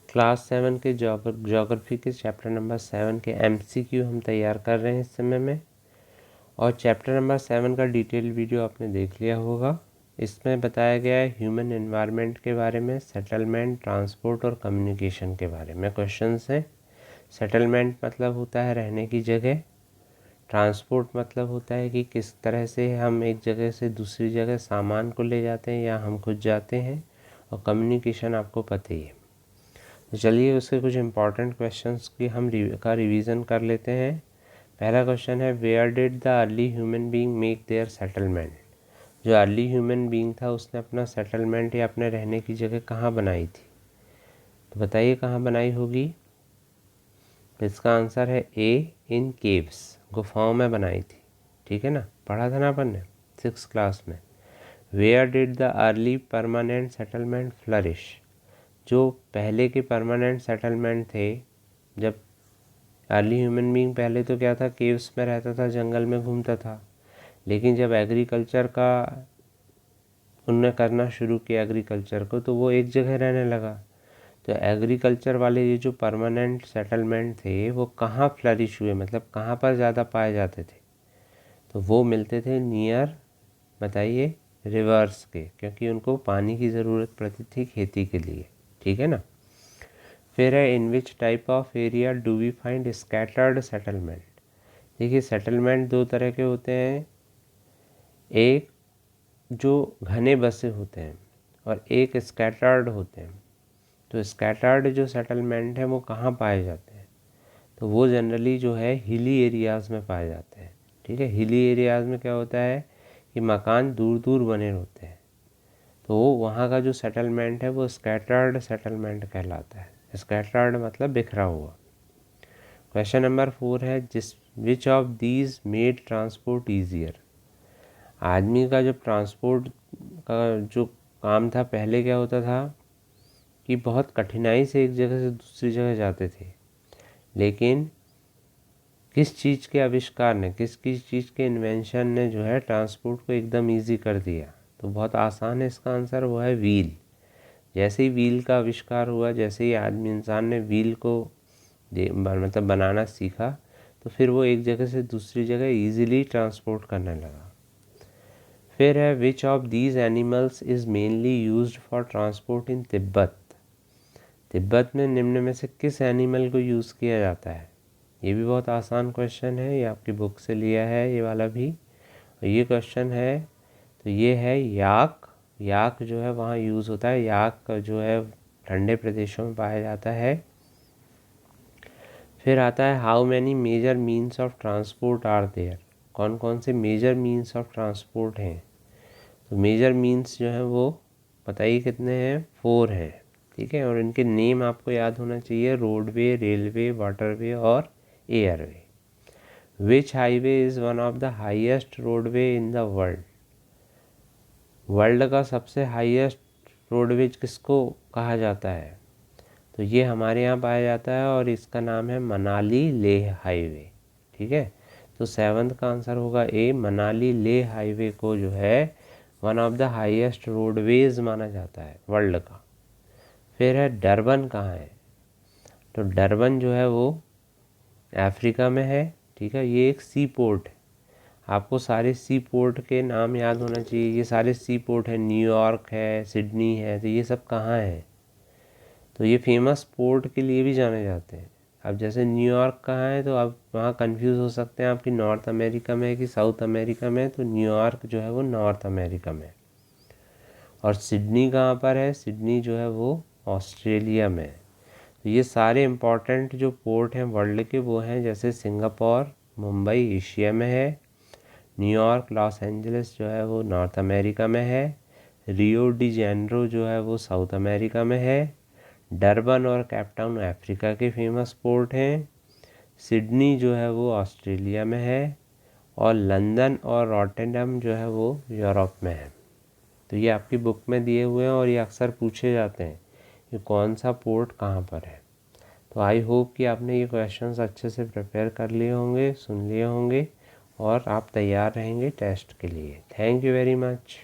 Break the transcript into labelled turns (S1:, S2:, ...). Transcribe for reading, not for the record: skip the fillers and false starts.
S1: Class 7 के geography के chapter number 7 के MCQ हम तैयार कर रहे हैं इस समय में। और चैप्टर नंबर 7 का डिटेल वीडियो आपने देख लिया होगा। इसमें बताया गया है ह्यूमन एनवायरनमेंट के बारे में, सेटलमेंट, ट्रांसपोर्ट और कम्युनिकेशन के बारे में क्वेश्चंस हैं। सेटलमेंट मतलब होता है रहने की जगह, ट्रांसपोर्ट मतलब होता है कि किस तरह से हम एक जगह से दूसरी जगह सामान को ले जाते हैं या हम खुद जाते हैं, और कम्युनिकेशन आपको पता ही है। तो चलिए उसके कुछ इंपॉर्टेंट क्वेश्चंस की हम रिवीजन कर लेते हैं। पहला क्वेश्चन है, where did the early human being make their settlement. जो अर्ली ह्यूमन बीइंग था उसने अपना सेटलमेंट या अपने रहने की जगह कहाँ बनाई थी, तो बताइए कहाँ बनाई होगी। तो इसका आंसर है ए, इन केव्स, गुफाओं में बनाई थी। ठीक है ना, पढ़ा था ना अपन ने 6th क्लास में। Where did the early permanent settlement flourish. जो पहले के परमानेंट सेटलमेंट थे, जब अर्ली ह्यूमन बीइंग पहले तो क्या था, केव्स में रहता था, जंगल में घूमता था। लेकिन जब एग्रीकल्चर का उनने करना शुरू किया एग्रीकल्चर को, तो वो एक जगह रहने लगा। तो एग्रीकल्चर वाले ये जो परमानेंट सेटलमेंट थे वो कहाँ फ्लरिश हुए, मतलब कहाँ पर ज़्यादा पाए जाते थे, तो वो मिलते थे नियर, बताइए, रिवर्स के, क्योंकि उनको पानी की ज़रूरत पड़ती थी खेती के लिए। ठीक है ना। फिर है, in which type of area do we find scattered settlement. देखिए सेटलमेंट दो तरह के होते हैं, एक जो घने बसे होते हैं और एक स्कैटर्ड होते हैं। तो स्कैटर्ड जो सेटलमेंट है वो कहाँ पाए जाते हैं, तो वो जनरली जो है हिली एरियाज़ में पाए जाते हैं। ठीक है, हिली एरियाज़ में क्या होता है कि मकान दूर दूर बने होते हैं, तो वहाँ का जो सेटलमेंट है वो स्कैटर्ड सेटलमेंट कहलाता है। स्कैटर्ड मतलब बिखरा हुआ। क्वेश्चन नंबर 4 है, which of these made transport easier. आदमी का जब ट्रांसपोर्ट का जो काम था, पहले क्या होता था कि बहुत कठिनाई से एक जगह से दूसरी जगह जाते थे। लेकिन किस चीज़ के आविष्कार ने, किस चीज़ के इन्वेंशन ने जो है ट्रांसपोर्ट को एकदम इजी कर दिया, तो बहुत आसान है इसका आंसर, वो है व्हील। जैसे ही व्हील का आविष्कार हुआ, जैसे ही आदमी इंसान ने व्हील को मतलब बनाना सीखा, तो फिर वो एक जगह से दूसरी जगह इजीली ट्रांसपोर्ट करने लगा। फिर है, which of these animals is mainly used for transport इन तिब्बत। तिब्बत में निम्न में से किस एनिमल को यूज़ किया जाता है। ये भी बहुत आसान क्वेश्चन है, ये आपकी बुक से लिया है ये वाला भी। और ये क्वेश्चन है, तो ये है याक। याक जो है वहाँ यूज़ होता है, याक जो है ठंडे प्रदेशों में पाया जाता है। फिर आता है, how many major means of transport are there. कौन कौन से मेजर मीन्स ऑफ ट्रांसपोर्ट हैं, तो मेजर मीन्स जो है वो बताइए कितने हैं, 4 हैं। ठीक है, और इनके नेम आपको याद होना चाहिए, रोडवे, रेलवे, वाटरवे और airway. Which highway is one of the highest roadway in the world. World का सबसे हाईएस्ट रोडवेज किसको कहा जाता है, तो ये हमारे यहाँ पाया जाता है और इसका नाम है मनाली लेह हाईवे। ठीक है, तो 7th का आंसर होगा ए, मनाली लेह हाईवे को जो है one of the highest roadways माना जाता है वर्ल्ड का। फिर है, डरबन कहाँ है, तो डरबन जो है वो अफ्रीका में है। ठीक है, ये एक सी पोर्ट है। आपको सारे सी पोर्ट के नाम याद होना चाहिए, ये सारे सी पोर्ट है, न्यूयॉर्क है, सिडनी है, तो ये सब कहाँ है, तो ये फेमस पोर्ट के लिए भी जाने जाते हैं। अब जैसे न्यूयॉर्क कहाँ है, तो आप वहाँ कंफ्यूज हो सकते हैं आपकी नॉर्थ अमेरिका में है कि साउथ अमेरिका में, तो न्यूयॉर्क जो है वो नॉर्थ अमेरिका में। और सिडनी कहाँ पर है, सिडनी जो है वो ऑस्ट्रेलिया में है। तो ये सारे इम्पॉर्टेंट जो पोर्ट हैं वर्ल्ड के वो हैं, जैसे सिंगापुर, मुंबई एशिया में है, न्यूयॉर्क, लॉस एंजलिस जो है वो नॉर्थ अमेरिका में है, रियो डी जेनेरो जो है वो साउथ अमेरिका में है, डरबन और कैपटाउन अफ्रीका के फेमस पोर्ट हैं, सिडनी जो है वो ऑस्ट्रेलिया में है, और लंदन और रॉटरडैम जो है वो यूरोप में है। तो ये आपकी बुक में दिए हुए हैं और ये अक्सर पूछे जाते हैं कि कौन सा पोर्ट कहाँ पर है। तो आई होप कि आपने ये क्वेश्चंस अच्छे से प्रिपेयर कर लिए होंगे, सुन लिए होंगे और आप तैयार रहेंगे टेस्ट के लिए। Thank you very much.